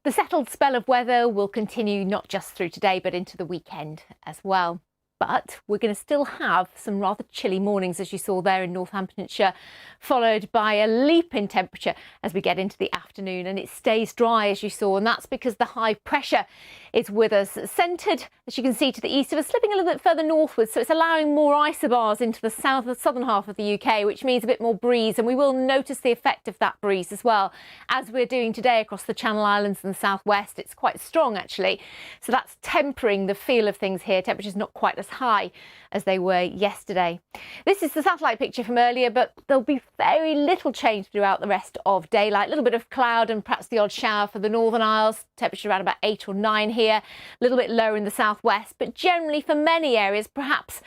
The settled spell of weather will continue not just through today, but into the weekend as well. But we're going to still have some rather chilly mornings, as you saw there in Northamptonshire, followed by a leap in temperature as we get into the afternoon, and it stays dry, as you saw, and that's because the high pressure is with us, centred, as you can see, to the east of us, slipping a little bit further northwards, so it's allowing more isobars into the southern half of the UK, which means a bit more breeze, and we will notice the effect of that breeze as well, as we're doing today across the Channel Islands and the southwest. It's quite strong, actually, so that's tempering the feel of things here. Temperatures not quite as high as they were yesterday. This is the satellite picture from earlier, but there'll be very little change throughout the rest of daylight. A little bit of cloud and perhaps the odd shower for the Northern Isles. Temperature around about 8 or 9 here, a little bit lower in the southwest, but generally for many areas, perhaps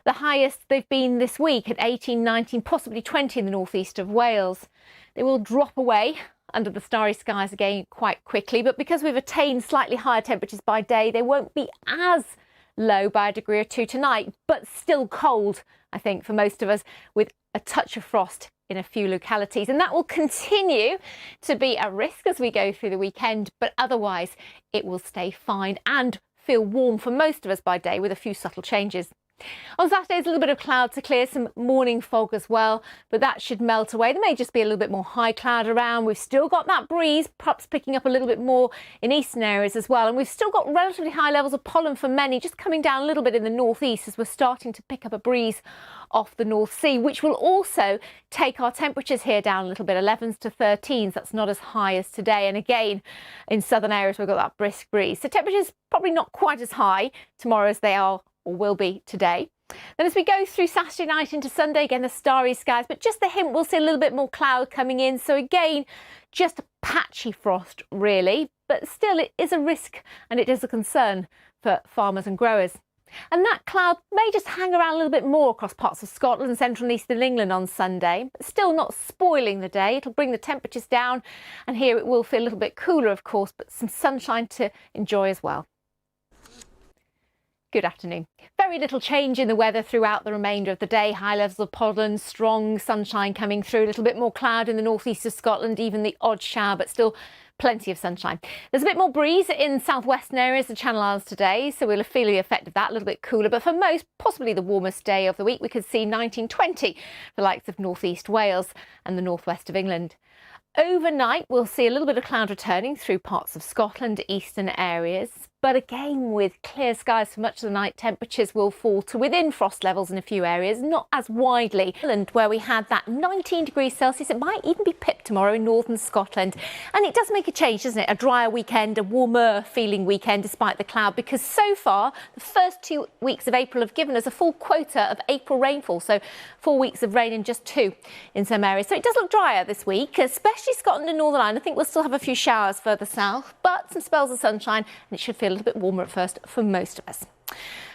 the highest they've been this week at 18, 19, possibly 20 in the northeast of Wales. They will drop away under the starry skies again quite quickly, but because we've attained slightly higher temperatures by day, they won't be as low by a degree or two tonight, but still cold, I think, for most of us, with a touch of frost in a few localities. And that will continue to be a risk as we go through the weekend, but otherwise it will stay fine and feel warm for most of us by day, with a few subtle changes. On Saturday, there's a little bit of cloud to clear, some morning fog as well, but that should melt away. There may just be a little bit more high cloud around. We've still got that breeze, perhaps picking up a little bit more in eastern areas as well. And we've still got relatively high levels of pollen for many, just coming down a little bit in the northeast as we're starting to pick up a breeze off the North Sea, which will also take our temperatures here down a little bit, 11s to 13s. That's not as high as today. And again, in southern areas, we've got that brisk breeze. So temperatures probably not quite as high tomorrow as they are or will be today. Then as we go through Saturday night into Sunday, again, the starry skies, but just a hint, we'll see a little bit more cloud coming in. So again, just a patchy frost, really, but still it is a risk and it is a concern for farmers and growers. And that cloud may just hang around a little bit more across parts of Scotland, central and eastern England on Sunday, but still not spoiling the day. It'll bring the temperatures down, and here it will feel a little bit cooler, of course, but some sunshine to enjoy as well. Good afternoon. Very little change in the weather throughout the remainder of the day. High levels of pollen, strong sunshine coming through, a little bit more cloud in the northeast of Scotland, even the odd shower, but still plenty of sunshine. There's a bit more breeze in southwestern areas of Channel Islands today, so we'll feel the effect of that, a little bit cooler, but for most, possibly the warmest day of the week. We could see 19, 20 for the likes of northeast Wales and the northwest of England. Overnight, we'll see a little bit of cloud returning through parts of Scotland, eastern areas. But again, with clear skies for much of the night, temperatures will fall to within frost levels in a few areas, not as widely. And where we had that 19 degrees Celsius, it might even be pipped tomorrow in northern Scotland. And it does make a change, doesn't it? A drier weekend, a warmer feeling weekend despite the cloud, because so far the first 2 weeks of April have given us a full quota of April rainfall. So 4 weeks of rain and just 2 in some areas. So it does look drier this week, especially Scotland and Northern Ireland. I think we'll still have a few showers further south, but some spells of sunshine, and it should feel a little bit warmer at first for most of us.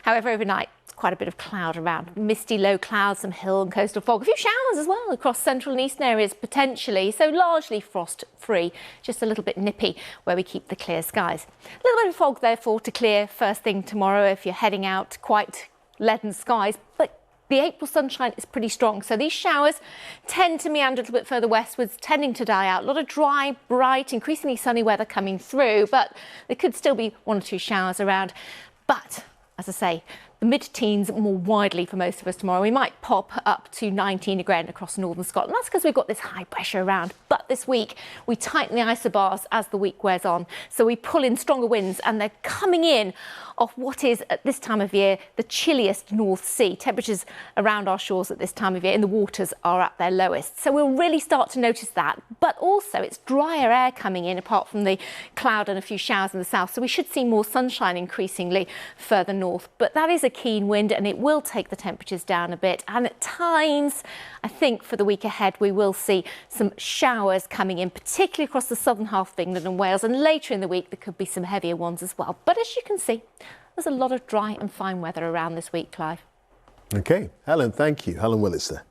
However, overnight, quite a bit of cloud around. Misty low clouds, some hill and coastal fog. A few showers as well across central and eastern areas potentially, so largely frost free, just a little bit nippy where we keep the clear skies. A little bit of fog therefore to clear first thing tomorrow if you're heading out, quite leaden skies, but the April sunshine is pretty strong, so these showers tend to meander a little bit further westwards, tending to die out. A lot of dry, bright, increasingly sunny weather coming through, but there could still be 1 or 2 showers around. But, as I say, the mid-teens more widely for most of us tomorrow. We might pop up to 19 again across northern Scotland. That's because we've got this high pressure around. But this week, we tighten the isobars as the week wears on. So we pull in stronger winds, and they're coming in off what is, at this time of year, the chilliest North Sea. Temperatures around our shores at this time of year in the waters are at their lowest. So we'll really start to notice that. But also, it's drier air coming in, apart from the cloud and a few showers in the south. So we should see more sunshine increasingly further north. But that is a keen wind, and it will take the temperatures down a bit. And at times, I think for the week ahead, we will see some showers coming in, particularly across the southern half of England and Wales. And later in the week, there could be some heavier ones as well. But as you can see, there's a lot of dry and fine weather around this week, Clive. OK, Helen, thank you. Helen Willetts there.